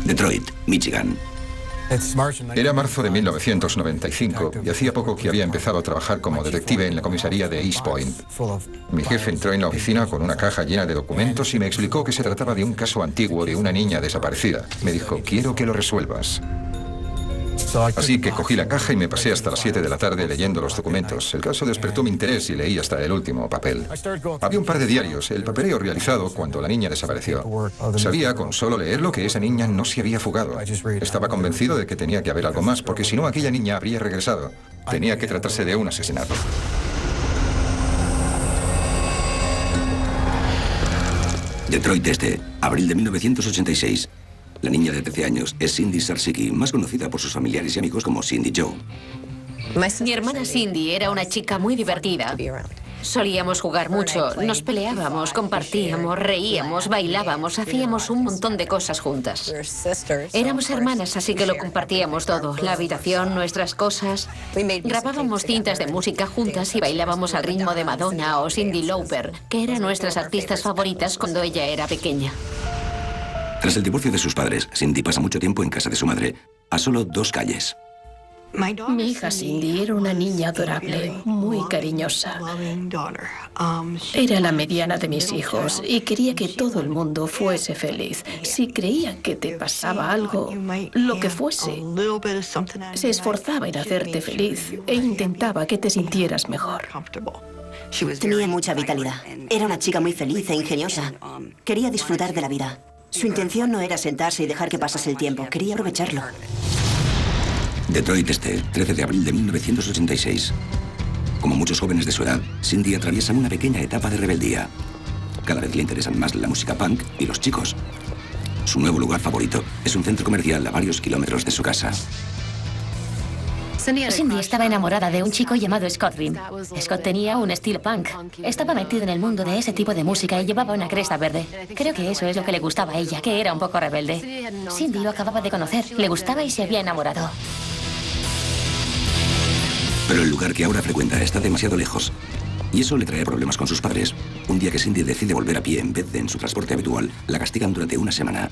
Detroit, Michigan. Era marzo de 1995 y hacía poco que había empezado a trabajar como detective en la comisaría de East Point. Mi jefe entró en la oficina con una caja llena de documentos y me explicó que se trataba de un caso antiguo de una niña desaparecida. Me dijo, quiero que lo resuelvas. Así que cogí la caja y me pasé hasta las 7 de la tarde leyendo los documentos. El caso despertó mi interés y leí hasta el último papel. Había un par de diarios, el papeleo realizado cuando la niña desapareció. Sabía con solo leerlo que esa niña no se había fugado. Estaba convencido de que tenía que haber algo más, porque si no aquella niña habría regresado. Tenía que tratarse de un asesinato. Detroit Este, abril de 1986. La niña de 13 años es Cindy Sarsicki, más conocida por sus familiares y amigos como Cindy Joe. Mi hermana Cindy era una chica muy divertida. Solíamos jugar mucho, nos peleábamos, compartíamos, reíamos, bailábamos, hacíamos un montón de cosas juntas. Éramos hermanas, así que lo compartíamos todo, la habitación, nuestras cosas. Grabábamos cintas de música juntas y bailábamos al ritmo de Madonna o Cyndi Lauper, que eran nuestras artistas favoritas cuando ella era pequeña. Tras el divorcio de sus padres, Cindy pasa mucho tiempo en casa de su madre, a solo 2 calles. Mi hija Cindy era una niña adorable, muy cariñosa. Era la mediana de mis hijos y quería que todo el mundo fuese feliz. Si creía que te pasaba algo, lo que fuese, se esforzaba en hacerte feliz e intentaba que te sintieras mejor. Tenía mucha vitalidad. Era una chica muy feliz e ingeniosa. Quería disfrutar de la vida. Su intención no era sentarse y dejar que pasase el tiempo. Quería aprovecharlo. Detroit Este, 13 de abril de 1986. Como muchos jóvenes de su edad, Cindy atraviesa una pequeña etapa de rebeldía. Cada vez le interesan más la música punk y los chicos. Su nuevo lugar favorito es un centro comercial a varios kilómetros de su casa. Cindy estaba enamorada de un chico llamado Scott Rim. Scott tenía un estilo punk. Estaba metido en el mundo de ese tipo de música y llevaba una cresta verde. Creo que eso es lo que le gustaba a ella, que era un poco rebelde. Cindy lo acababa de conocer, le gustaba y se había enamorado. Pero el lugar que ahora frecuenta está demasiado lejos. Y eso le trae problemas con sus padres. Un día que Cindy decide volver a pie en vez de en su transporte habitual, la castigan durante una semana.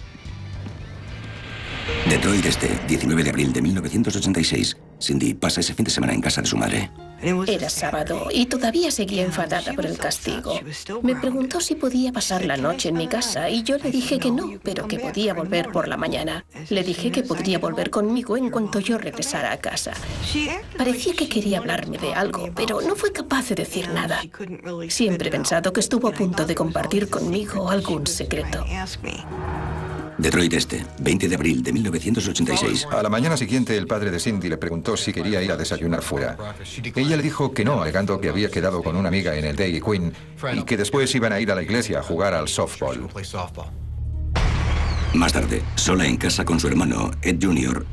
Detroit Este, 19 de abril de 1986. Cindy pasa ese fin de semana en casa de su madre. Era sábado y todavía seguía enfadada por el castigo. Me preguntó si podía pasar la noche en mi casa y yo le dije que no, pero que podía volver por la mañana. Le dije que podría volver conmigo en cuanto yo regresara a casa. Parecía que quería hablarme de algo, pero no fue capaz de decir nada. Siempre he pensado que estuvo a punto de compartir conmigo algún secreto. Detroit Este, 20 de abril de 1986. A la mañana siguiente, el padre de Cindy le preguntó si quería ir a desayunar fuera. Ella le dijo que no, alegando que había quedado con una amiga en el Dairy Queen y que después iban a ir a la iglesia a jugar al softball. Más tarde, sola en casa con su hermano, Ed Jr.,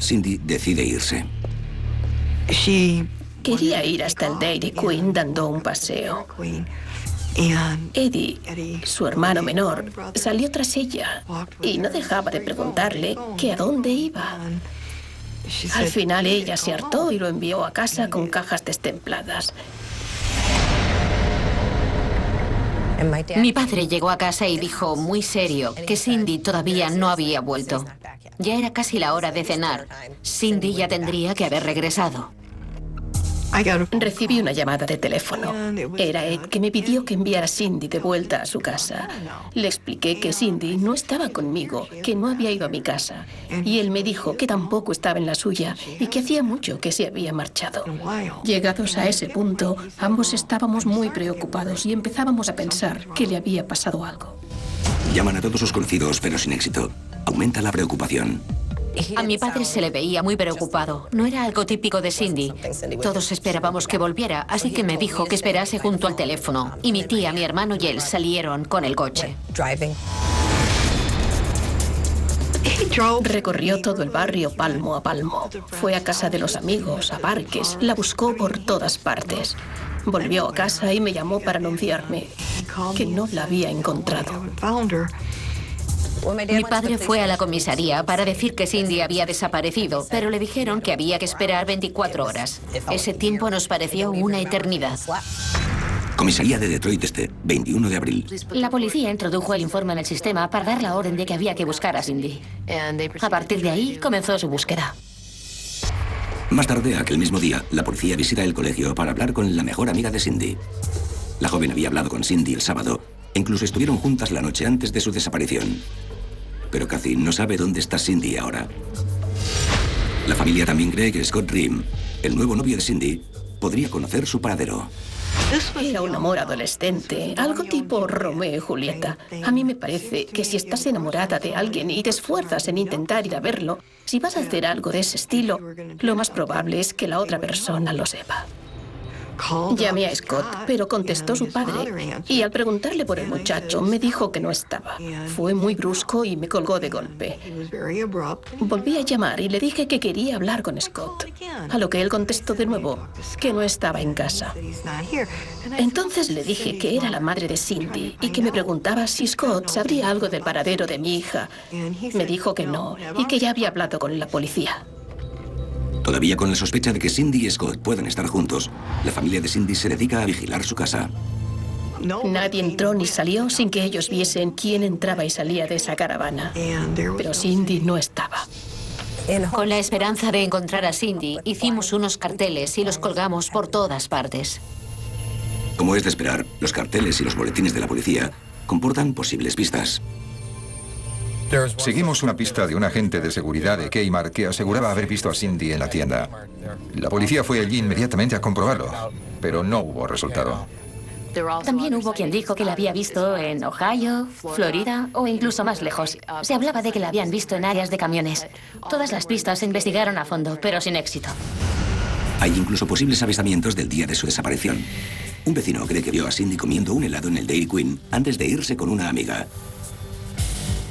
Cindy decide irse. Quería ir hasta el Dairy Queen dando un paseo. Eddie, su hermano menor, salió tras ella y no dejaba de preguntarle que a dónde iba. Al final ella se hartó y lo envió a casa con cajas destempladas. Mi padre llegó a casa y dijo, muy serio, que Cindy todavía no había vuelto. Ya era casi la hora de cenar. Cindy ya tendría que haber regresado. Recibí una llamada de teléfono. Era Ed que me pidió que enviara a Cindy de vuelta a su casa. Le expliqué que Cindy no estaba conmigo, que no había ido a mi casa. Y él me dijo que tampoco estaba en la suya y que hacía mucho que se había marchado. Llegados a ese punto, ambos estábamos muy preocupados y empezábamos a pensar que le había pasado algo. Llaman a todos sus conocidos, pero sin éxito. Aumenta la preocupación. A mi padre se le veía muy preocupado. No era algo típico de Cindy. Todos esperábamos que volviera, así que me dijo que esperase junto al teléfono. Y mi tía, mi hermano y él salieron con el coche. Recorrió todo el barrio palmo a palmo. Fue a casa de los amigos, a parques. La buscó por todas partes. Volvió a casa y me llamó para anunciarme que no la había encontrado. Mi padre fue a la comisaría para decir que Cindy había desaparecido, pero le dijeron que había que esperar 24 horas. Ese tiempo nos pareció una eternidad. Comisaría de Detroit Este, 21 de abril. La policía introdujo el informe en el sistema para dar la orden de que había que buscar a Cindy. A partir de ahí comenzó su búsqueda. Más tarde, aquel mismo día, la policía visita el colegio para hablar con la mejor amiga de Cindy. La joven había hablado con Cindy el sábado e incluso estuvieron juntas la noche antes de su desaparición. Pero Kathy no sabe dónde está Cindy ahora. La familia también cree que Scott Ream, el nuevo novio de Cindy, podría conocer su paradero. Era un amor adolescente, algo tipo Romeo y Julieta. A mí me parece que si estás enamorada de alguien y te esfuerzas en intentar ir a verlo, si vas a hacer algo de ese estilo, lo más probable es que la otra persona lo sepa. Llamé a Scott, pero contestó su padre, y al preguntarle por el muchacho, me dijo que no estaba. Fue muy brusco y me colgó de golpe. Volví a llamar y le dije que quería hablar con Scott, a lo que él contestó de nuevo que no estaba en casa. Entonces le dije que era la madre de Cindy y que me preguntaba si Scott sabría algo del paradero de mi hija. Me dijo que no y que ya había hablado con la policía. Todavía con la sospecha de que Cindy y Scott puedan estar juntos, la familia de Cindy se dedica a vigilar su casa. Nadie entró ni salió sin que ellos viesen quién entraba y salía de esa caravana. Pero Cindy no estaba. Con la esperanza de encontrar a Cindy, hicimos unos carteles y los colgamos por todas partes. Como es de esperar, los carteles y los boletines de la policía comportan posibles pistas. Seguimos una pista de un agente de seguridad de Kmart que aseguraba haber visto a Cindy en la tienda. La policía fue allí inmediatamente a comprobarlo, pero no hubo resultado. También hubo quien dijo que la había visto en Ohio, Florida o incluso más lejos. Se hablaba de que la habían visto en áreas de camiones. Todas las pistas se investigaron a fondo, pero sin éxito. Hay incluso posibles avistamientos del día de su desaparición. Un vecino cree que vio a Cindy comiendo un helado en el Dairy Queen antes de irse con una amiga.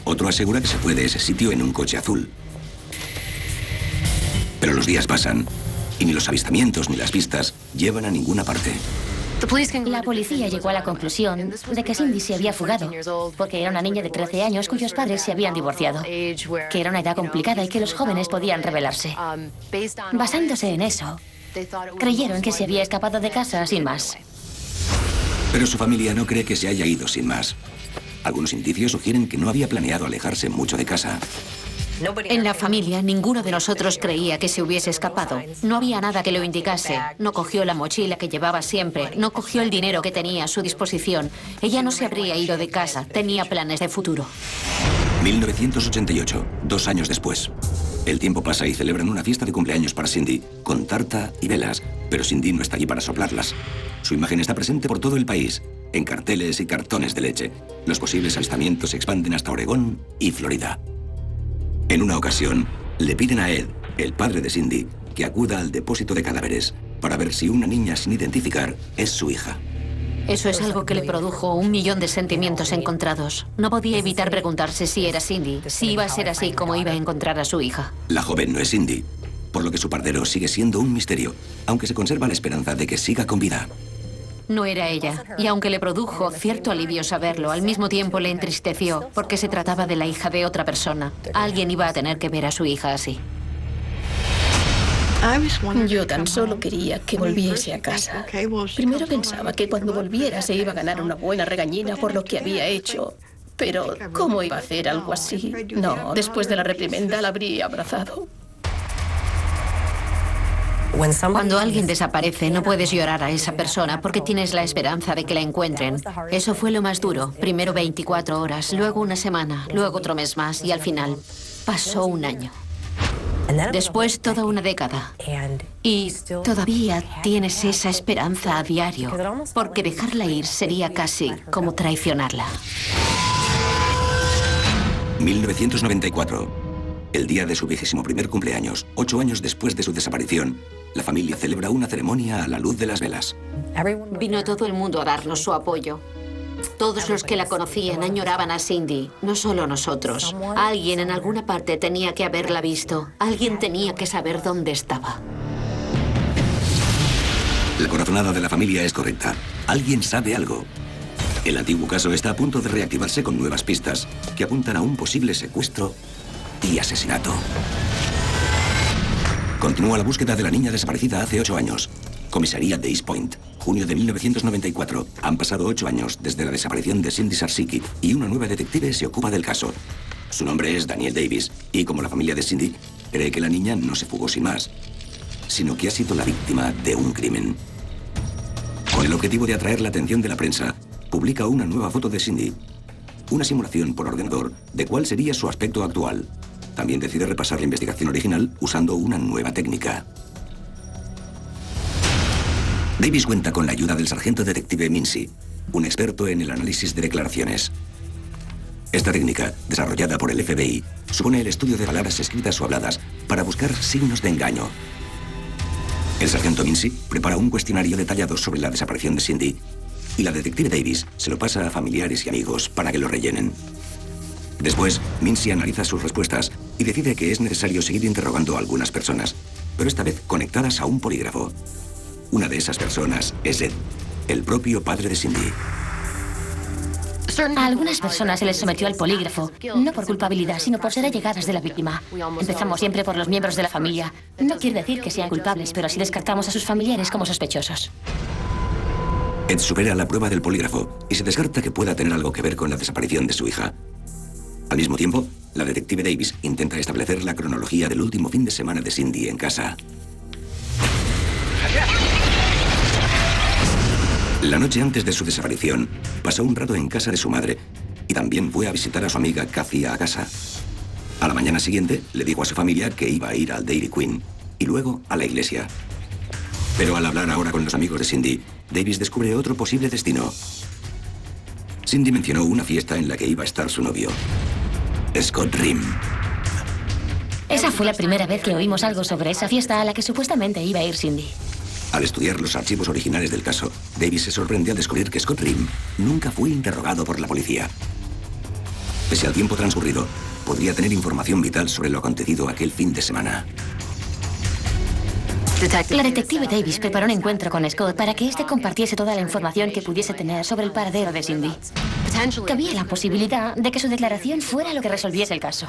Otro asegura que se fue de ese sitio en un coche azul. Pero los días pasan y ni los avistamientos ni las pistas llevan a ninguna parte. La policía llegó a la conclusión de que Cindy se había fugado, porque era una niña de 13 años cuyos padres se habían divorciado, que era una edad complicada y que los jóvenes podían rebelarse. Basándose en eso, creyeron que se había escapado de casa sin más. Pero su familia no cree que se haya ido sin más. Algunos indicios sugieren que no había planeado alejarse mucho de casa. En la familia, ninguno de nosotros creía que se hubiese escapado. No había nada que lo indicase. No cogió la mochila que llevaba siempre. No cogió el dinero que tenía a su disposición. Ella no se habría ido de casa. Tenía planes de futuro. 1988, 2 años después. El tiempo pasa y celebran una fiesta de cumpleaños para Cindy, con tarta y velas. Pero Cindy no está allí para soplarlas. Su imagen está presente por todo el país, en carteles y cartones de leche. Los posibles avistamientos se expanden hasta Oregón y Florida. En una ocasión, le piden a Ed, el padre de Cindy, que acuda al depósito de cadáveres para ver si una niña sin identificar es su hija. Eso es algo que le produjo 1 millón de sentimientos encontrados. No podía evitar preguntarse si era Cindy, si iba a ser así como iba a encontrar a su hija. La joven no es Cindy, por lo que su paradero sigue siendo un misterio, aunque se conserva la esperanza de que siga con vida. No era ella, y aunque le produjo cierto alivio saberlo, al mismo tiempo le entristeció, porque se trataba de la hija de otra persona. Alguien iba a tener que ver a su hija así. Yo tan solo quería que volviese a casa. Primero pensaba que cuando volviera se iba a ganar una buena regañina por lo que había hecho. Pero, ¿cómo iba a hacer algo así? No, después de la reprimenda la habría abrazado. Cuando alguien desaparece, no puedes llorar a esa persona porque tienes la esperanza de que la encuentren. Eso fue lo más duro. Primero 24 horas, luego una semana, luego otro mes más y al final pasó 1 año. Después toda una década. Y todavía tienes esa esperanza a diario, porque dejarla ir sería casi como traicionarla. 1994. El día de su 21º cumpleaños, 8 años después de su desaparición, la familia celebra una ceremonia a la luz de las velas. Vino todo el mundo a darnos su apoyo. Todos los que la conocían añoraban a Cindy, no solo nosotros. Alguien en alguna parte tenía que haberla visto. Alguien tenía que saber dónde estaba. La corazonada de la familia es correcta. Alguien sabe algo. El antiguo caso está a punto de reactivarse con nuevas pistas que apuntan a un posible secuestro y asesinato. Continúa la búsqueda de la niña desaparecida hace 8 años. Comisaría de East Point, junio de 1994. Han pasado 8 años desde la desaparición de Cindy Sarsiki y una nueva detective se ocupa del caso. Su nombre es Daniel Davis y, como la familia de Cindy, cree que la niña no se fugó sin más, sino que ha sido la víctima de un crimen. Con el objetivo de atraer la atención de la prensa, publica una nueva foto de Cindy, una simulación por ordenador de cuál sería su aspecto actual. También decide repasar la investigación original usando una nueva técnica. Davis cuenta con la ayuda del sargento detective Mincy, un experto en el análisis de declaraciones. Esta técnica, desarrollada por el FBI, supone el estudio de palabras escritas o habladas para buscar signos de engaño. El sargento Mincy prepara un cuestionario detallado sobre la desaparición de Cindy y la detective Davis se lo pasa a familiares y amigos para que lo rellenen. Después, Mincy analiza sus respuestas y decide que es necesario seguir interrogando a algunas personas, pero esta vez conectadas a un polígrafo. Una de esas personas es Ed, el propio padre de Cindy. A algunas personas se les sometió al polígrafo, no por culpabilidad, sino por ser allegadas de la víctima. Empezamos siempre por los miembros de la familia. No quiere decir que sean culpables, pero así descartamos a sus familiares como sospechosos. Ed supera la prueba del polígrafo y se descarta que pueda tener algo que ver con la desaparición de su hija. Al mismo tiempo, la detective Davis intenta establecer la cronología del último fin de semana de Cindy en casa. La noche antes de su desaparición, pasó un rato en casa de su madre y también fue a visitar a su amiga Kathy a casa. A la mañana siguiente, le dijo a su familia que iba a ir al Dairy Queen y luego a la iglesia. Pero al hablar ahora con los amigos de Cindy, Davis descubre otro posible destino. Cindy mencionó una fiesta en la que iba a estar su novio, Scott Rim. Esa fue la primera vez que oímos algo sobre esa fiesta a la que supuestamente iba a ir Cindy. Al estudiar los archivos originales del caso, Davis se sorprende al descubrir que Scott Rim nunca fue interrogado por la policía. Pese al tiempo transcurrido, podría tener información vital sobre lo acontecido aquel fin de semana. La detective Davis preparó un encuentro con Scott para que éste compartiese toda la información que pudiese tener sobre el paradero de Cindy. Cabía la posibilidad de que su declaración fuera lo que resolviese el caso.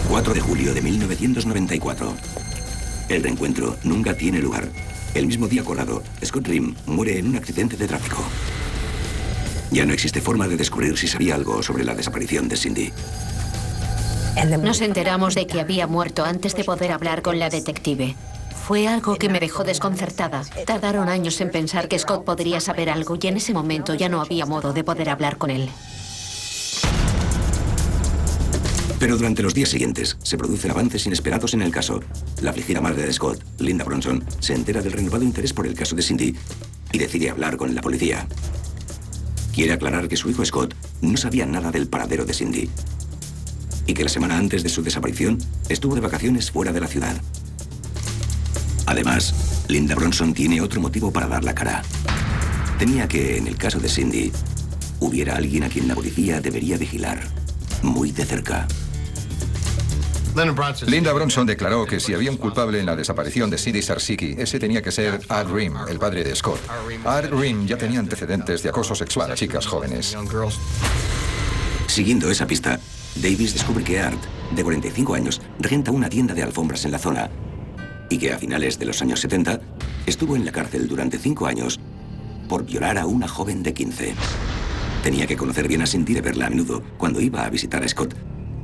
4 de julio de 1994. El reencuentro nunca tiene lugar. El mismo día acordado, Scott Rim muere en un accidente de tráfico. Ya no existe forma de descubrir si sabía algo sobre la desaparición de Cindy. Nos enteramos de que había muerto antes de poder hablar con la detective. Fue algo que me dejó desconcertada. Tardaron años en pensar que Scott podría saber algo y en ese momento ya no había modo de poder hablar con él. Pero durante los días siguientes se producen avances inesperados en el caso. La afligida madre de Scott, Linda Bronson, se entera del renovado interés por el caso de Cindy y decide hablar con la policía. Quiere aclarar que su hijo Scott no sabía nada del paradero de Cindy y que la semana antes de su desaparición estuvo de vacaciones fuera de la ciudad. Además, Linda Bronson tiene otro motivo para dar la cara. Temía que, en el caso de Cindy, hubiera alguien a quien la policía debería vigilar muy de cerca. Linda Bronson declaró que si había un culpable en la desaparición de Cindy Sarsiki, ese tenía que ser Art Rim, el padre de Scott. Art Rim ya tenía antecedentes de acoso sexual a chicas jóvenes. Siguiendo esa pista, Davis descubre que Art, de 45 años, regenta una tienda de alfombras en la zona y que a finales de los años 70 estuvo en la cárcel durante 5 años por violar a una joven de 15. Tenía que conocer bien a Cindy de verla a menudo cuando iba a visitar a Scott.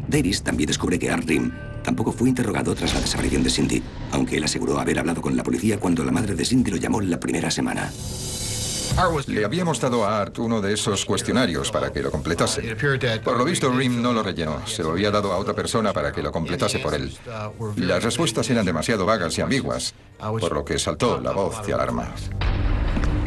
Davis también descubre que Art Rim tampoco fue interrogado tras la desaparición de Cindy, aunque él aseguró haber hablado con la policía cuando la madre de Cindy lo llamó la primera semana. Le habíamos dado a Art uno de esos cuestionarios para que lo completase. Por lo visto, Rim no lo rellenó. Se lo había dado a otra persona para que lo completase por él. Las respuestas eran demasiado vagas y ambiguas, por lo que saltó la voz de alarma.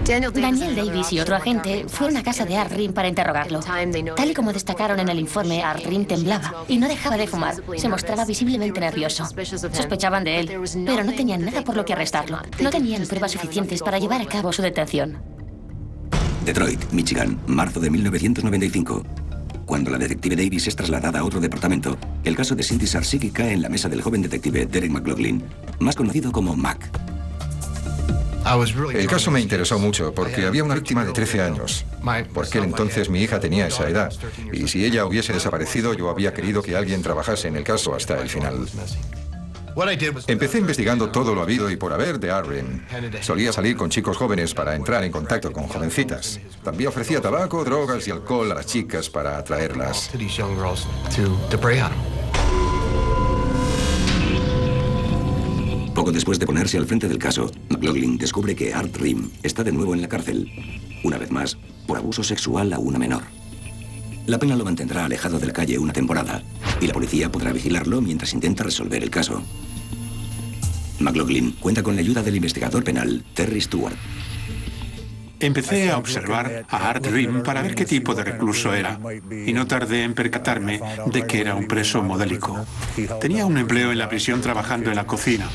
Daniel Davis y otro agente fueron a casa de Art Rim para interrogarlo. Tal y como destacaron en el informe, Art Rim temblaba y no dejaba de fumar. Se mostraba visiblemente nervioso. Sospechaban de él, pero no tenían nada por lo que arrestarlo. No tenían pruebas suficientes para llevar a cabo su detención. Detroit, Michigan, marzo de 1995. Cuando la detective Davis es trasladada a otro departamento, el caso de Cindy Sarsiki cae en la mesa del joven detective Derek McLaughlin, más conocido como Mac. El caso me interesó mucho porque había una víctima de 13 años. Por aquel entonces mi hija tenía esa edad y si ella hubiese desaparecido yo había querido que alguien trabajase en el caso hasta el final. Empecé investigando todo lo habido y por haber de Art Rim. Solía salir con chicos jóvenes para entrar en contacto con jovencitas. También ofrecía tabaco, drogas y alcohol a las chicas para atraerlas. Poco después de ponerse al frente del caso, McLaughlin descubre que Art Rim está de nuevo en la cárcel, una vez más, por abuso sexual a una menor. La pena lo mantendrá alejado de la calle una temporada, y la policía podrá vigilarlo mientras intenta resolver el caso. McLaughlin cuenta con la ayuda del investigador penal Terry Stewart. Empecé a observar a Art Rim para ver qué tipo de recluso era, y no tardé en percatarme de que era un preso modélico. Tenía un empleo en la prisión trabajando en la cocina.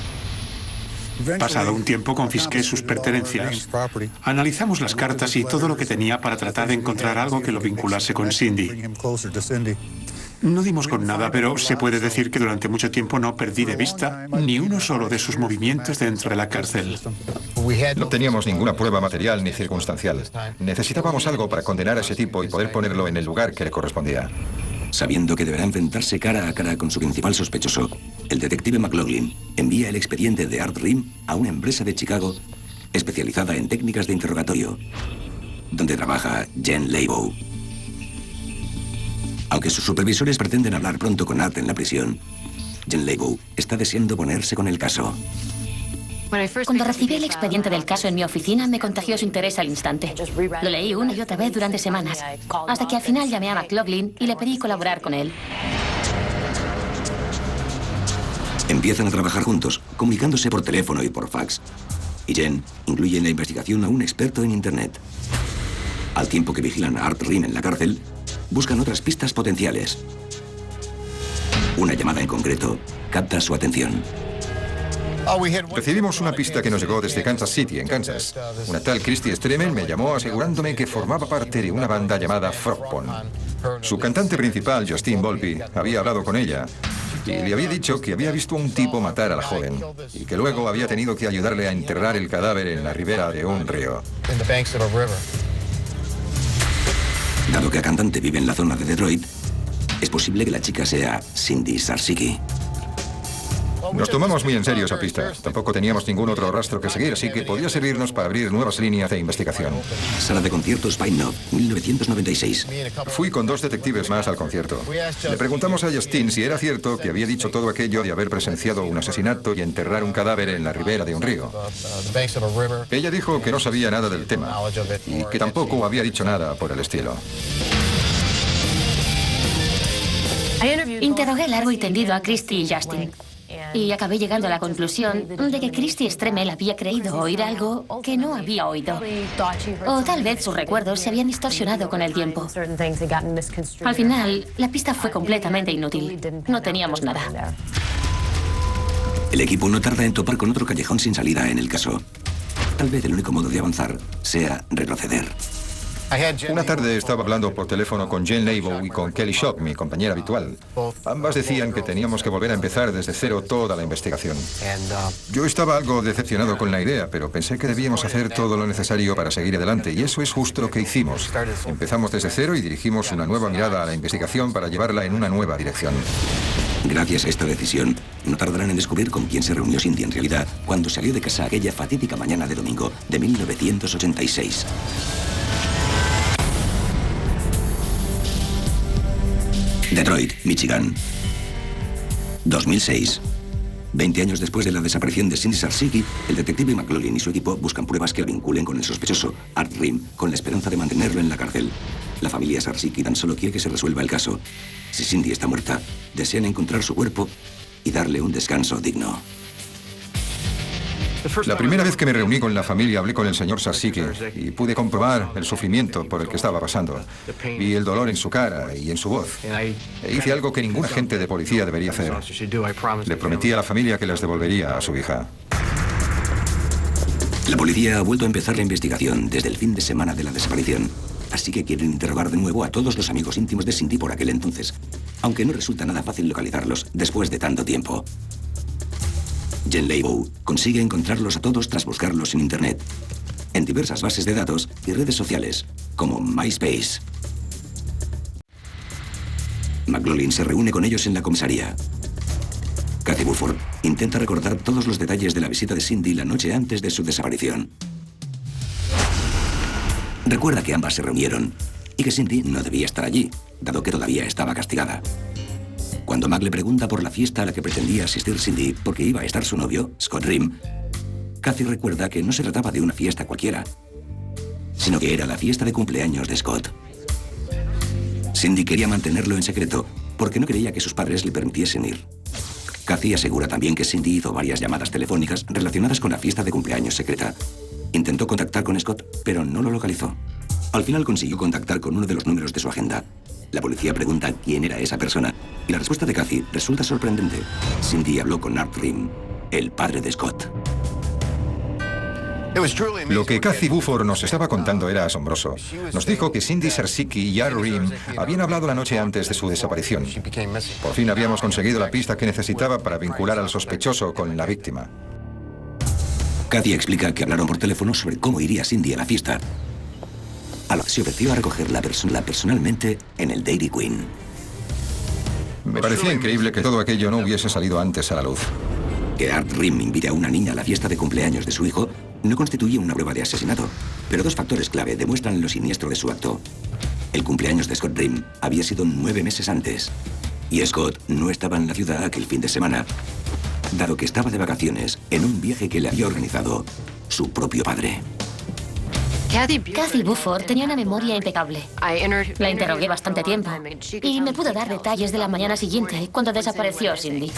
Pasado un tiempo confisqué sus pertenencias. Analizamos las cartas y todo lo que tenía para tratar de encontrar algo que lo vinculase con Cindy. No dimos con nada, pero se puede decir que durante mucho tiempo no perdí de vista ni uno solo de sus movimientos dentro de la cárcel. No teníamos ninguna prueba material ni circunstancial. Necesitábamos algo para condenar a ese tipo y poder ponerlo en el lugar que le correspondía. Sabiendo que deberá enfrentarse cara a cara con su principal sospechoso, el detective McLaughlin envía el expediente de Art Rim a una empresa de Chicago especializada en técnicas de interrogatorio, donde trabaja Jen Leibow. Aunque sus supervisores pretenden hablar pronto con Art en la prisión, Jen Leibow está deseando ponerse con el caso. Cuando recibí el expediente del caso en mi oficina, me contagió su interés al instante. Lo leí una y otra vez durante semanas, hasta que al final llamé a McLaughlin y le pedí colaborar con él. Empiezan a trabajar juntos, comunicándose por teléfono y por fax. Y Jen incluye en la investigación a un experto en Internet. Al tiempo que vigilan a Art Rim en la cárcel, buscan otras pistas potenciales. Una llamada en concreto capta su atención. Recibimos una pista que nos llegó desde Kansas City, en Kansas. Una tal Christy Stremel me llamó asegurándome que formaba parte de una banda llamada Frogpond. Su cantante principal, Justin Volpe, había hablado con ella y le había dicho que había visto a un tipo matar a la joven y que luego había tenido que ayudarle a enterrar el cadáver en la ribera de un río. Dado que la cantante vive en la zona de Detroit, es posible que la chica sea Cindy Sarsiki. Nos tomamos muy en serio esa pista. Tampoco teníamos ningún otro rastro que seguir, así que podía servirnos para abrir nuevas líneas de investigación. Sala de conciertos Pine Knob, 1996. Fui con 2 detectives más al concierto. Le preguntamos a Justin si era cierto que había dicho todo aquello de haber presenciado un asesinato y enterrar un cadáver en la ribera de un río. Ella dijo que no sabía nada del tema y que tampoco había dicho nada por el estilo. Interrogué largo y tendido a Christy y Justin. Y acabé llegando a la conclusión de que Christy Stremel había creído oír algo que no había oído. O tal vez sus recuerdos se habían distorsionado con el tiempo. Al final, la pista fue completamente inútil. No teníamos nada. El equipo no tarda en topar con otro callejón sin salida en el caso. Tal vez el único modo de avanzar sea retroceder. Una tarde estaba hablando por teléfono con Jen Leibow y con Kelly Shock, mi compañera habitual. Ambas decían que teníamos que volver a empezar desde cero toda la investigación. Yo estaba algo decepcionado con la idea, pero pensé que debíamos hacer todo lo necesario para seguir adelante, y eso es justo lo que hicimos. Empezamos desde cero y dirigimos una nueva mirada a la investigación para llevarla en una nueva dirección. Gracias a esta decisión, no tardarán en descubrir con quién se reunió Cindy en realidad cuando salió de casa aquella fatídica mañana de domingo de 1986. Detroit, Michigan. 2006. 20 años después de la desaparición de Cindy Sarsiki, el detective McLaughlin y su equipo buscan pruebas que lo vinculen con el sospechoso, Art Rim, con la esperanza de mantenerlo en la cárcel. La familia Sarsiki tan solo quiere que se resuelva el caso. Si Cindy está muerta, desean encontrar su cuerpo y darle un descanso digno. La primera vez que me reuní con la familia hablé con el señor Sarsiki y pude comprobar el sufrimiento por el que estaba pasando. Vi el dolor en su cara y en su voz. E hice algo que ningún agente de policía debería hacer. Le prometí a la familia que les devolvería a su hija. La policía ha vuelto a empezar la investigación desde el fin de semana de la desaparición. Así que quieren interrogar de nuevo a todos los amigos íntimos de Cindy por aquel entonces, aunque no resulta nada fácil localizarlos después de tanto tiempo. Jen Leibow consigue encontrarlos a todos tras buscarlos en Internet, en diversas bases de datos y redes sociales, como MySpace. McLaughlin se reúne con ellos en la comisaría. Kathy Buford intenta recordar todos los detalles de la visita de Cindy la noche antes de su desaparición. Recuerda que ambas se reunieron y que Cindy no debía estar allí, dado que todavía estaba castigada. Cuando Mac le pregunta por la fiesta a la que pretendía asistir Cindy porque iba a estar su novio, Scott Rimm, Kathy recuerda que no se trataba de una fiesta cualquiera, sino que era la fiesta de cumpleaños de Scott. Cindy quería mantenerlo en secreto porque no creía que sus padres le permitiesen ir. Kathy asegura también que Cindy hizo varias llamadas telefónicas relacionadas con la fiesta de cumpleaños secreta. Intentó contactar con Scott, pero no lo localizó. Al final consiguió contactar con uno de los números de su agenda. La policía pregunta quién era esa persona y la respuesta de Kathy resulta sorprendente. Cindy habló con Art Rimm, el padre de Scott. Lo que Kathy Buford nos estaba contando era asombroso. Nos dijo que Cindy Sersicki y Art Rimm habían hablado la noche antes de su desaparición. Por fin habíamos conseguido la pista que necesitaba para vincular al sospechoso con la víctima. Kathy explica que hablaron por teléfono sobre cómo iría Cindy a la fiesta, a lo que se ofreció a recogerla personalmente en el Dairy Queen. Me parecía increíble que todo aquello no hubiese salido antes a la luz. Que Art Rimm invite a una niña a la fiesta de cumpleaños de su hijo no constituye una prueba de asesinato, pero dos factores clave demuestran lo siniestro de su acto. El cumpleaños de Scott Rimm había sido 9 meses antes, y Scott no estaba en la ciudad aquel fin de semana, dado que estaba de vacaciones en un viaje que le había organizado su propio padre. Kathy Buford tenía una memoria impecable. La interrogué bastante tiempo y me pudo dar detalles de la mañana siguiente, cuando desapareció Cindy.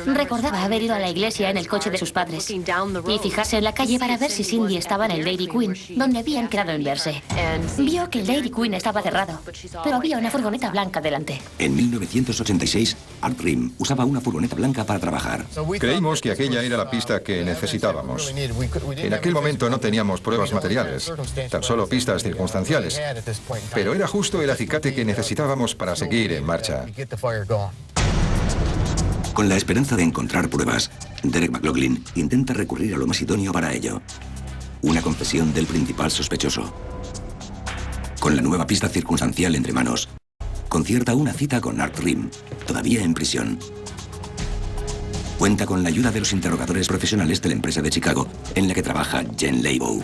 Recordaba haber ido a la iglesia en el coche de sus padres y fijarse en la calle para ver si Cindy estaba en el Dairy Queen, donde habían quedado en verse. Vio que el Dairy Queen estaba cerrado, pero había una furgoneta blanca delante. En 1986, Art Rimm usaba una furgoneta blanca para trabajar. Creímos que aquella era la pista que necesitábamos. En aquel momento no teníamos pruebas materiales, tan solo pistas circunstanciales, pero era justo el acicate que necesitábamos para seguir en marcha. Con la esperanza de encontrar pruebas, Derek McLaughlin intenta recurrir a lo más idóneo para ello: una confesión del principal sospechoso. Con la nueva pista circunstancial entre manos, concierta una cita con Art Rimm, todavía en prisión. Cuenta con la ayuda de los interrogadores profesionales de la empresa de Chicago, en la que trabaja Jen Leibow.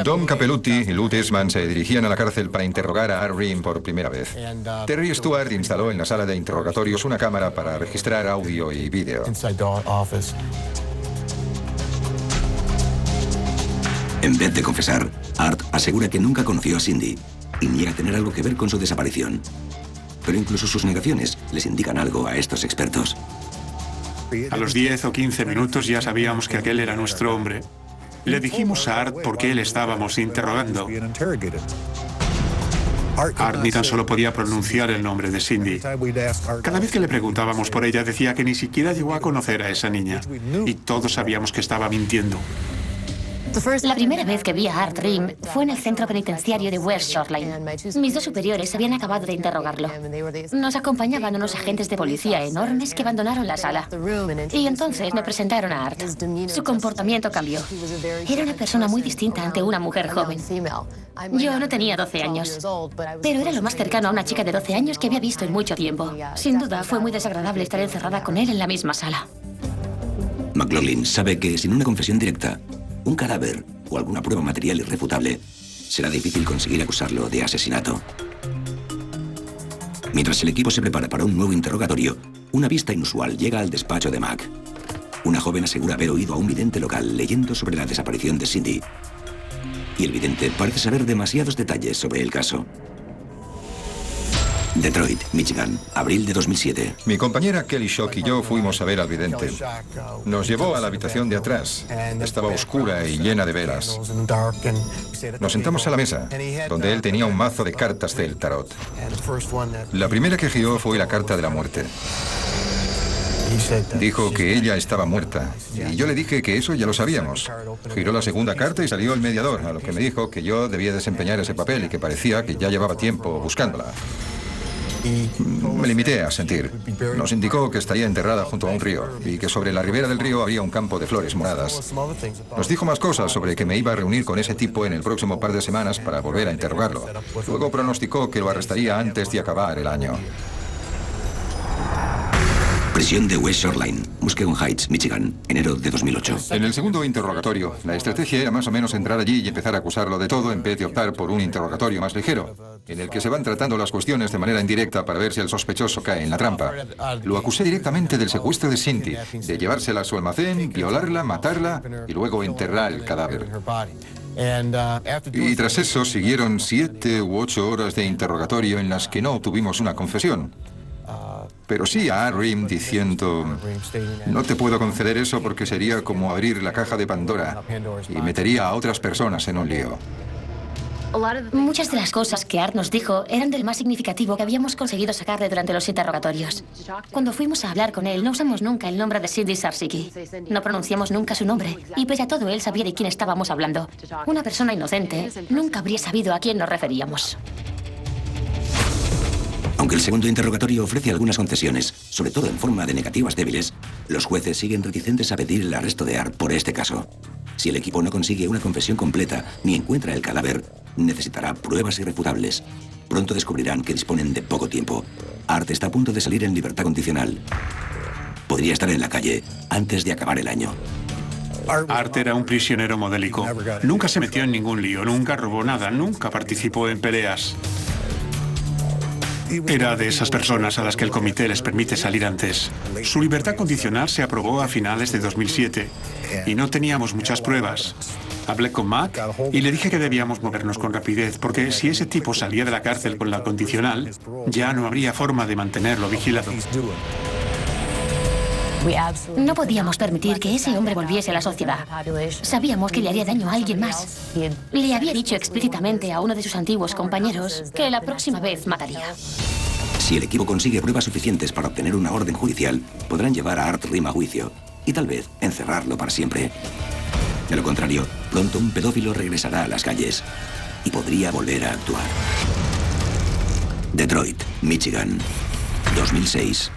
Dom Capelluti y Lou Desman se dirigían a la cárcel para interrogar a Art Rimm por primera vez. Terry Stewart instaló en la sala de interrogatorios una cámara para registrar audio y vídeo. En vez de confesar, Art asegura que nunca conoció a Cindy y niega tener algo que ver con su desaparición. Pero incluso sus negaciones les indican algo a estos expertos. A los 10 o 15 minutos ya sabíamos que aquel era nuestro hombre. Le dijimos a Art por qué le estábamos interrogando. Art ni tan solo podía pronunciar el nombre de Cindy. Cada vez que le preguntábamos por ella, decía que ni siquiera llegó a conocer a esa niña. Y todos sabíamos que estaba mintiendo. La primera vez que vi a Art Rimm fue en el centro penitenciario de West Shoreline. Mis dos superiores habían acabado de interrogarlo. Nos acompañaban unos agentes de policía enormes que abandonaron la sala. Y entonces me presentaron a Art. Su comportamiento cambió. Era una persona muy distinta ante una mujer joven. Yo no tenía 12 años, pero era lo más cercano a una chica de 12 años que había visto en mucho tiempo. Sin duda, fue muy desagradable estar encerrada con él en la misma sala. McLaughlin sabe que sin una confesión directa, un cadáver o alguna prueba material irrefutable, será difícil conseguir acusarlo de asesinato. Mientras el equipo se prepara para un nuevo interrogatorio, una vista inusual llega al despacho de Mac. Una joven asegura haber oído a un vidente local leyendo sobre la desaparición de Cindy. Y el vidente parece saber demasiados detalles sobre el caso. Detroit, Michigan, abril de 2007. Mi compañera Kelly Shock y yo fuimos a ver al vidente. Nos llevó a la habitación de atrás. Estaba oscura y llena de velas. Nos sentamos a la mesa, donde él tenía un mazo de cartas del tarot. La primera que giró fue la carta de la muerte. Dijo que ella estaba muerta, y yo le dije que eso ya lo sabíamos. Giró la segunda carta y salió el mediador, a lo que me dijo que yo debía desempeñar ese papel y que parecía que ya llevaba tiempo buscándola. Me limité a sentir. Nos indicó que estaría enterrada junto a un río y que sobre la ribera del río había un campo de flores moradas. Nos dijo más cosas sobre que me iba a reunir con ese tipo en el próximo par de semanas para volver a interrogarlo. Luego pronosticó que lo arrestaría antes de acabar el año. Prisión de West Shoreline, Muskegon Heights, Michigan, enero de 2008. En el segundo interrogatorio, la estrategia era más o menos entrar allí y empezar a acusarlo de todo en vez de optar por un interrogatorio más ligero, en el que se van tratando las cuestiones de manera indirecta para ver si el sospechoso cae en la trampa. Lo acusé directamente del secuestro de Cindy, de llevársela a su almacén, violarla, matarla y luego enterrar el cadáver. Y tras eso siguieron 7 u 8 horas de interrogatorio en las que no obtuvimos una confesión. Pero sí a Art Ream diciendo: no te puedo conceder eso porque sería como abrir la caja de Pandora y metería a otras personas en un lío. Muchas de las cosas que Art nos dijo eran del más significativo que habíamos conseguido sacarle durante los interrogatorios. Cuando fuimos a hablar con él, no usamos nunca el nombre de Cindy Sarsiki. No pronunciamos nunca su nombre, y pese a todo, él sabía de quién estábamos hablando. Una persona inocente nunca habría sabido a quién nos referíamos. Aunque el segundo interrogatorio ofrece algunas concesiones, sobre todo en forma de negativas débiles, los jueces siguen reticentes a pedir el arresto de Art por este caso. Si el equipo no consigue una confesión completa ni encuentra el cadáver, necesitará pruebas irrefutables. Pronto descubrirán que disponen de poco tiempo. Art está a punto de salir en libertad condicional. Podría estar en la calle antes de acabar el año. Art era un prisionero modélico. Nunca se metió en ningún lío, nunca robó nada, nunca participó en peleas. Era de esas personas a las que el comité les permite salir antes. Su libertad condicional se aprobó a finales de 2007 y no teníamos muchas pruebas. Hablé con Mac y le dije que debíamos movernos con rapidez, porque si ese tipo salía de la cárcel con la condicional, ya no habría forma de mantenerlo vigilado. No podíamos permitir que ese hombre volviese a la sociedad. Sabíamos que le haría daño a alguien más. Le había dicho explícitamente a uno de sus antiguos compañeros que la próxima vez mataría. Si el equipo consigue pruebas suficientes para obtener una orden judicial, podrán llevar a Art Ream a juicio y tal vez encerrarlo para siempre. De lo contrario, pronto un pedófilo regresará a las calles y podría volver a actuar. Detroit, Michigan, 2006.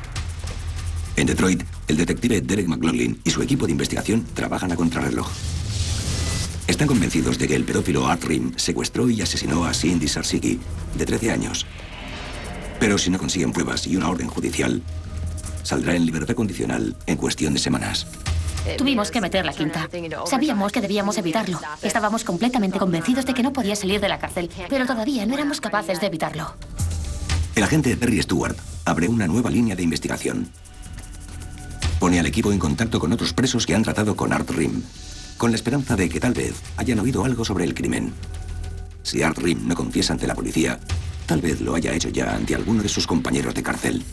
En Detroit, el detective Derek McLaughlin y su equipo de investigación trabajan a contrarreloj. Están convencidos de que el pedófilo Art Ream secuestró y asesinó a Cindy Sarsiki, de 13 años. Pero si no consiguen pruebas y una orden judicial, saldrá en libertad condicional en cuestión de semanas. Tuvimos que meter la quinta. Sabíamos que debíamos evitarlo. Estábamos completamente convencidos de que no podía salir de la cárcel, pero todavía no éramos capaces de evitarlo. El agente Terry Stewart abre una nueva línea de investigación. Pone al equipo en contacto con otros presos que han tratado con Art Ream, con la esperanza de que tal vez hayan oído algo sobre el crimen. Si Art Ream no confiesa ante la policía, tal vez lo haya hecho ya ante alguno de sus compañeros de cárcel.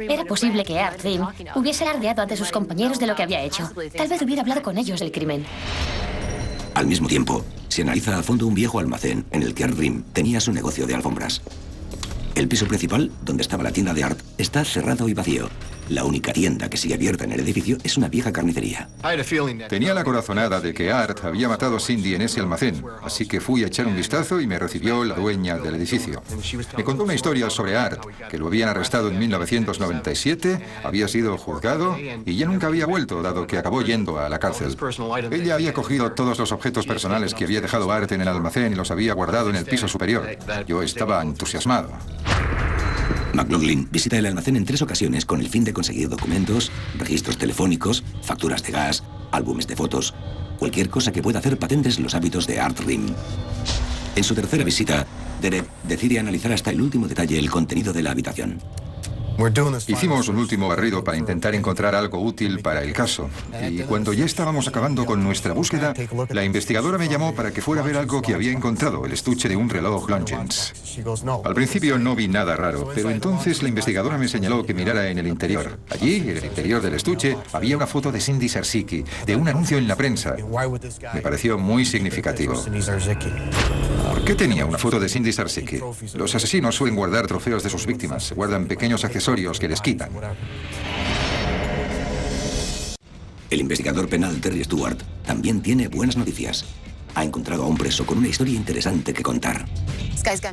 Era posible que Art Ream hubiese alardeado ante sus compañeros de lo que había hecho. Tal vez hubiera hablado con ellos del crimen. Al mismo tiempo, se analiza a fondo un viejo almacén en el que Art Ream tenía su negocio de alfombras. El piso principal, donde estaba la tienda de Art, está cerrado y vacío. La única tienda que sigue abierta en el edificio es una vieja carnicería. Tenía la corazonada de que Art había matado a Cindy en ese almacén, así que fui a echar un vistazo y me recibió la dueña del edificio. Me contó una historia sobre Art, que lo habían arrestado en 1997, había sido juzgado y ya nunca había vuelto, dado que acabó yendo a la cárcel. Ella había cogido todos los objetos personales que había dejado Art en el almacén y los había guardado en el piso superior. Yo estaba entusiasmado. McLaughlin visita el almacén en 3 ocasiones con el fin de conseguir documentos, registros telefónicos, facturas de gas, álbumes de fotos, cualquier cosa que pueda hacer patentes los hábitos de Art Ream. En su tercera visita, Derek decide analizar hasta el último detalle el contenido de la habitación. Hicimos un último barrido para intentar encontrar algo útil para el caso. Y cuando ya estábamos acabando con nuestra búsqueda, la investigadora me llamó para que fuera a ver algo que había encontrado, el estuche de un reloj Longines. Al principio no vi nada raro, pero entonces la investigadora me señaló que mirara en el interior. Allí, en el interior del estuche, había una foto de Cindy Sarsiki, de un anuncio en la prensa. Me pareció muy significativo. ¿Por qué tenía una foto de Cindy Sarsiki? Los asesinos suelen guardar trofeos de sus víctimas, guardan pequeños accesorios que les quitan. El investigador penal Terry Stewart también tiene buenas noticias. Ha encontrado a un preso con una historia interesante que contar.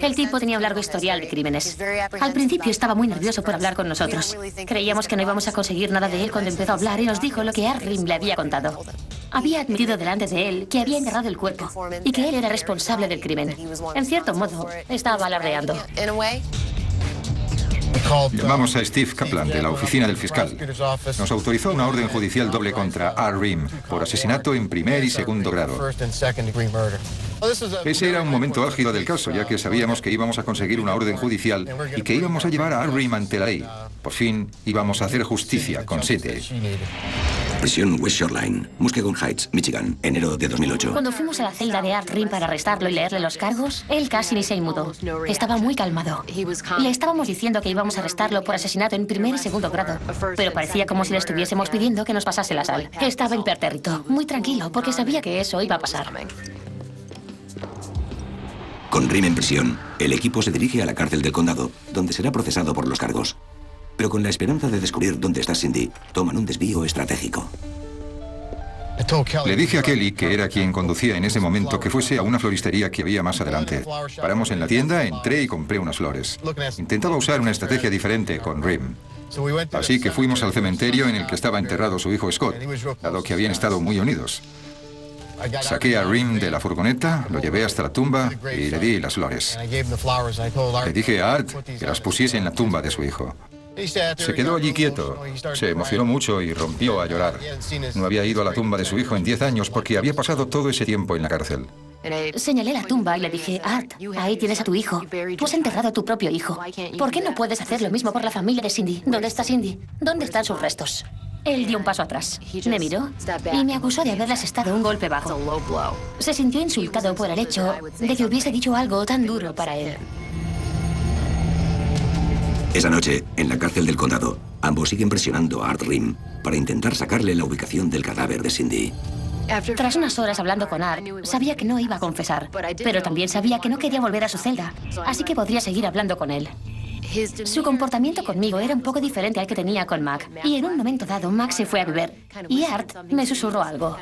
El tipo tenía un largo historial de crímenes. Al principio estaba muy nervioso por hablar con nosotros. Creíamos que no íbamos a conseguir nada de él cuando empezó a hablar y nos dijo lo que Art Ream le había contado. Había admitido delante de él que había enterrado el cuerpo y que él era responsable del crimen. En cierto modo, estaba alardeando. Llamamos a Steve Kaplan de la oficina del fiscal. Nos autorizó una orden judicial doble contra Art Ream por asesinato en primer y segundo grado. Ese era un momento álgido del caso, ya que sabíamos que íbamos a conseguir una orden judicial y que íbamos a llevar a Art Ream ante la ley. Por fin íbamos a hacer justicia con Cindy. Prisión West Shoreline, Muskegon Heights, Michigan, enero de 2008. Cuando fuimos a la celda de Art Ream para arrestarlo y leerle los cargos, él casi ni se inmutó. Estaba muy calmado. Le estábamos diciendo que íbamos a arrestarlo por asesinato en primer y segundo grado, pero parecía como si le estuviésemos pidiendo que nos pasase la sal. Estaba impertérrito, muy tranquilo, porque sabía que eso iba a pasar. Con Ream en prisión, el equipo se dirige a la cárcel del condado, donde será procesado por los cargos. Pero con la esperanza de descubrir dónde está Cindy, toman un desvío estratégico. Le dije a Kelly, que era quien conducía en ese momento, que fuese a una floristería que había más adelante. Paramos en la tienda, entré y compré unas flores. Intentaba usar una estrategia diferente con Ream. Así que fuimos al cementerio en el que estaba enterrado su hijo Scott, dado que habían estado muy unidos. Saqué a Ream de la furgoneta, lo llevé hasta la tumba y le di las flores. Le dije a Art que las pusiese en la tumba de su hijo. Se quedó allí quieto, se emocionó mucho y rompió a llorar. No había ido a la tumba de su hijo en 10 años porque había pasado todo ese tiempo en la cárcel. Señalé la tumba y le dije, Art, ahí tienes a tu hijo. Tú has enterrado a tu propio hijo. ¿Por qué no puedes hacer lo mismo por la familia de Cindy? ¿Dónde está Cindy? ¿Dónde están sus restos? Él dio un paso atrás. Me miró y me acusó de haberle asestado un golpe bajo. Se sintió insultado por el hecho de que hubiese dicho algo tan duro para él. Esa noche, en la cárcel del condado, ambos siguen presionando a Art Ream para intentar sacarle la ubicación del cadáver de Cindy. Tras unas horas hablando con Art, sabía que no iba a confesar, pero también sabía que no quería volver a su celda, así que podría seguir hablando con él. Su comportamiento conmigo era un poco diferente al que tenía con Mac, y en un momento dado Mac se fue a beber, y Art me susurró algo,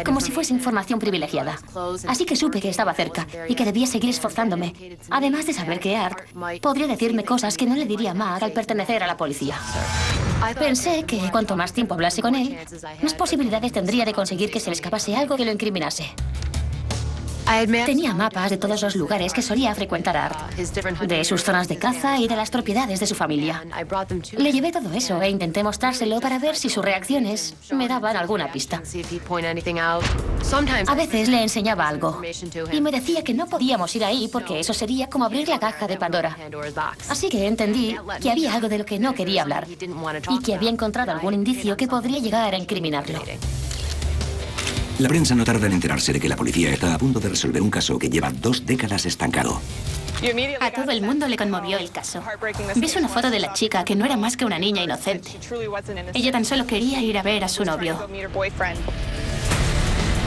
como si fuese información privilegiada. Así que supe que estaba cerca y que debía seguir esforzándome, además de saber que Art podría decirme cosas que no le diría a Mac al pertenecer a la policía. Pensé que cuanto más tiempo hablase con él, más posibilidades tendría de conseguir que se le escapase algo que lo incriminase. Tenía mapas de todos los lugares que solía frecuentar Art, de sus zonas de caza y de las propiedades de su familia. Le llevé todo eso e intenté mostrárselo para ver si sus reacciones me daban alguna pista. A veces le enseñaba algo y me decía que no podíamos ir ahí porque eso sería como abrir la caja de Pandora. Así que entendí que había algo de lo que no quería hablar y que había encontrado algún indicio que podría llegar a incriminarlo. La prensa no tarda en enterarse de que la policía está a punto de resolver un caso que lleva 2 décadas estancado. A todo el mundo le conmovió el caso. Ves una foto de la chica que no era más que una niña inocente. Ella tan solo quería ir a ver a su novio.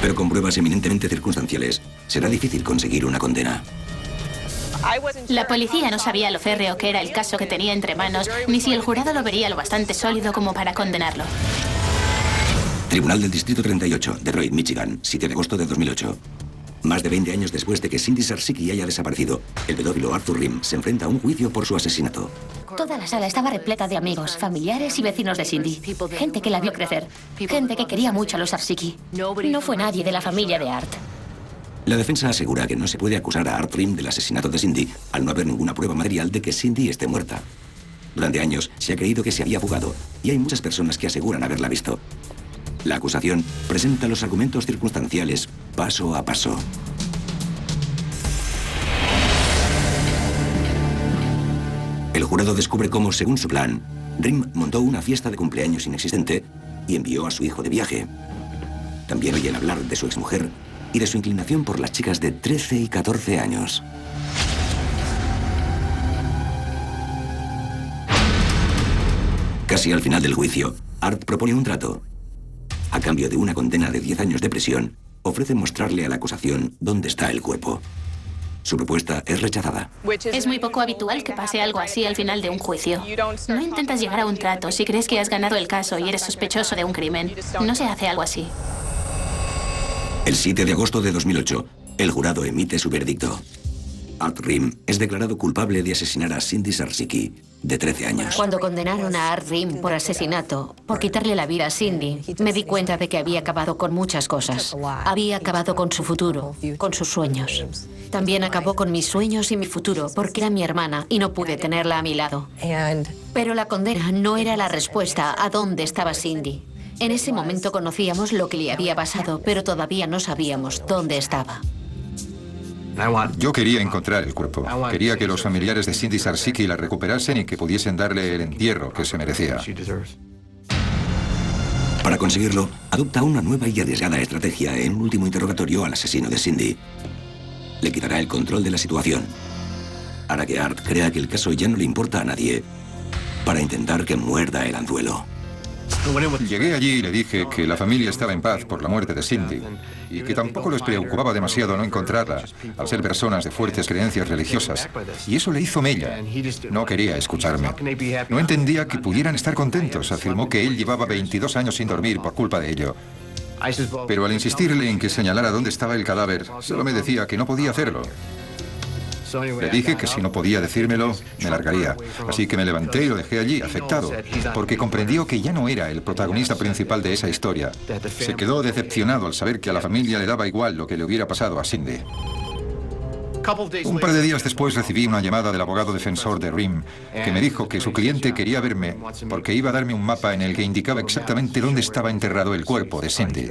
Pero con pruebas eminentemente circunstanciales, será difícil conseguir una condena. La policía no sabía lo férreo que era el caso que tenía entre manos, ni si el jurado lo vería lo bastante sólido como para condenarlo. Tribunal del Distrito 38, Detroit, Michigan, 7 de agosto de 2008. Más de 20 años después de que Cindy Sarsiki haya desaparecido, el pedófilo Arthur Ream se enfrenta a un juicio por su asesinato. Toda la sala estaba repleta de amigos, familiares y vecinos de Cindy. Gente que la vio crecer. Gente que quería mucho a los Sarsiki. No fue nadie de la familia de Art. La defensa asegura que no se puede acusar a Art Ream del asesinato de Cindy al no haber ninguna prueba material de que Cindy esté muerta. Durante años se ha creído que se había fugado y hay muchas personas que aseguran haberla visto. La acusación presenta los argumentos circunstanciales paso a paso. El jurado descubre cómo, según su plan, Ream montó una fiesta de cumpleaños inexistente y envió a su hijo de viaje. También oyen hablar de su exmujer y de su inclinación por las chicas de 13 y 14 años. Casi al final del juicio, Art propone un trato. A cambio de una condena de 10 años de prisión, ofrece mostrarle a la acusación dónde está el cuerpo. Su propuesta es rechazada. Es muy poco habitual que pase algo así al final de un juicio. No intentas llegar a un trato si crees que has ganado el caso y eres sospechoso de un crimen. No se hace algo así. El 7 de agosto de 2008, el jurado emite su veredicto. Art Ream es declarado culpable de asesinar a Cindy Sarsiki, de 13 años. Cuando condenaron a Art Ream por asesinato, por quitarle la vida a Cindy, me di cuenta de que había acabado con muchas cosas. Había acabado con su futuro, con sus sueños. También acabó con mis sueños y mi futuro, porque era mi hermana y no pude tenerla a mi lado. Pero la condena no era la respuesta a dónde estaba Cindy. En ese momento conocíamos lo que le había pasado, pero todavía no sabíamos dónde estaba. Yo quería encontrar el cuerpo. Quería que los familiares de Cindy Sarsicki la recuperasen y que pudiesen darle el entierro que se merecía. Para conseguirlo, adopta una nueva y arriesgada estrategia en un último interrogatorio al asesino de Cindy. Le quitará el control de la situación. Hará que Art crea que el caso ya no le importa a nadie, para intentar que muerda el anzuelo. Llegué allí y le dije que la familia estaba en paz por la muerte de Cindy y que tampoco les preocupaba demasiado no encontrarla, al ser personas de fuertes creencias religiosas. Y eso le hizo mella. No quería escucharme. No entendía que pudieran estar contentos. Afirmó que él llevaba 22 años sin dormir por culpa de ello. Pero al insistirle en que señalara dónde estaba el cadáver, solo me decía que no podía hacerlo. Le dije que si no podía decírmelo, me largaría. Así que me levanté y lo dejé allí, afectado, porque comprendió que ya no era el protagonista principal de esa historia. Se quedó decepcionado al saber que a la familia le daba igual lo que le hubiera pasado a Cindy. Un par de días después recibí una llamada del abogado defensor de Rim, que me dijo que su cliente quería verme porque iba a darme un mapa en el que indicaba exactamente dónde estaba enterrado el cuerpo de Cindy.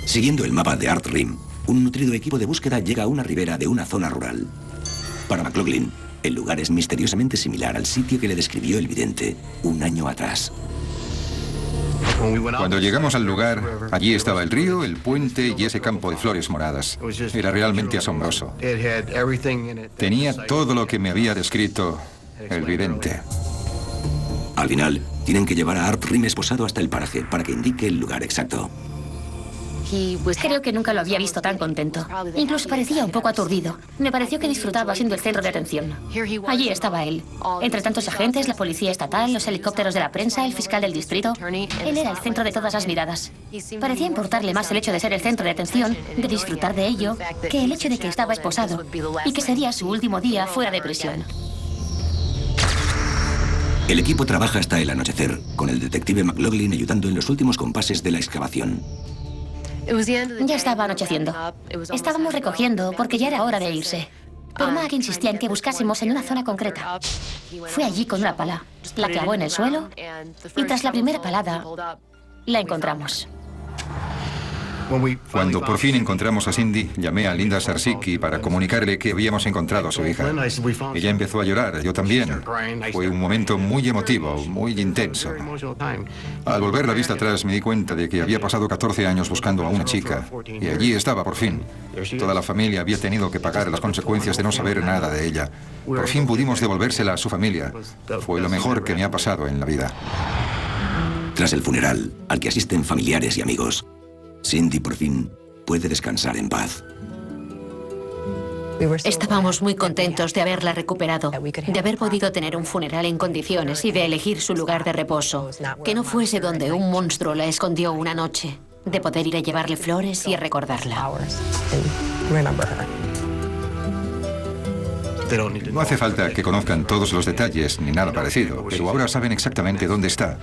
Siguiendo el mapa de Art Rim, un nutrido equipo de búsqueda llega a una ribera de una zona rural. Para McLaughlin, el lugar es misteriosamente similar al sitio que le describió el vidente un año atrás. Cuando llegamos al lugar, allí estaba el río, el puente y ese campo de flores moradas. Era realmente asombroso. Tenía todo lo que me había descrito el vidente. Al final, tienen que llevar a Art Rim esposado hasta el paraje para que indique el lugar exacto. Creo que nunca lo había visto tan contento. Incluso parecía un poco aturdido. Me pareció que disfrutaba siendo el centro de atención. Allí estaba él. Entre tantos agentes, la policía estatal, los helicópteros de la prensa, el fiscal del distrito. Él era el centro de todas las miradas. Parecía importarle más el hecho de ser el centro de atención, de disfrutar de ello, que el hecho de que estaba esposado y que sería su último día fuera de prisión. El equipo trabaja hasta el anochecer, con el detective McLaughlin ayudando en los últimos compases de la excavación. Ya estaba anocheciendo. Estábamos recogiendo porque ya era hora de irse. Pero Mac insistía en que buscásemos en una zona concreta. Fue allí con una pala, la clavó en el suelo y tras la primera palada la encontramos. Cuando por fin encontramos a Cindy, llamé a Linda Sarsicki para comunicarle que habíamos encontrado a su hija. Ella empezó a llorar, yo también. Fue un momento muy emotivo, muy intenso. Al volver la vista atrás me di cuenta de que había pasado 14 años buscando a una chica. Y allí estaba por fin. Toda la familia había tenido que pagar las consecuencias de no saber nada de ella. Por fin pudimos devolvérsela a su familia. Fue lo mejor que me ha pasado en la vida. Tras el funeral, al que asisten familiares y amigos, Cindy por fin puede descansar en paz. Estábamos muy contentos de haberla recuperado, de haber podido tener un funeral en condiciones y de elegir su lugar de reposo, que no fuese donde un monstruo la escondió una noche, de poder ir a llevarle flores y a recordarla. No hace falta que conozcan todos los detalles ni nada parecido, pero ahora saben exactamente dónde está.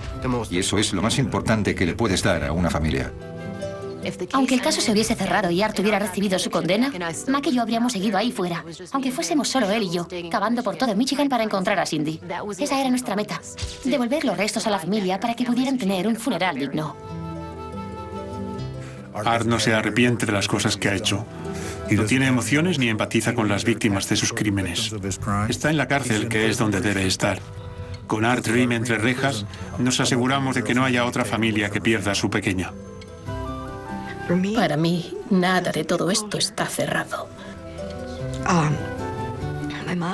Y eso es lo más importante que le puedes dar a una familia. Aunque el caso se hubiese cerrado y Art hubiera recibido su condena, Mac y yo habríamos seguido ahí fuera, aunque fuésemos solo él y yo, cavando por todo Michigan para encontrar a Cindy. Esa era nuestra meta, devolver los restos a la familia para que pudieran tener un funeral digno. Art no se arrepiente de las cosas que ha hecho. No tiene emociones ni empatiza con las víctimas de sus crímenes. Está en la cárcel, que es donde debe estar. Con Art Rim entre rejas, nos aseguramos de que no haya otra familia que pierda a su pequeña. Para mí, nada de todo esto está cerrado.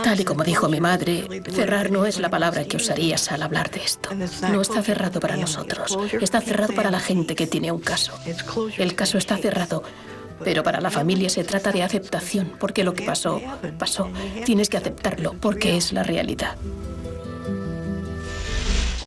Tal y como dijo mi madre, cerrar no es la palabra que usarías al hablar de esto. No está cerrado para nosotros, está cerrado para la gente que tiene un caso. El caso está cerrado, pero para la familia se trata de aceptación, porque lo que pasó, pasó. Tienes que aceptarlo, porque es la realidad.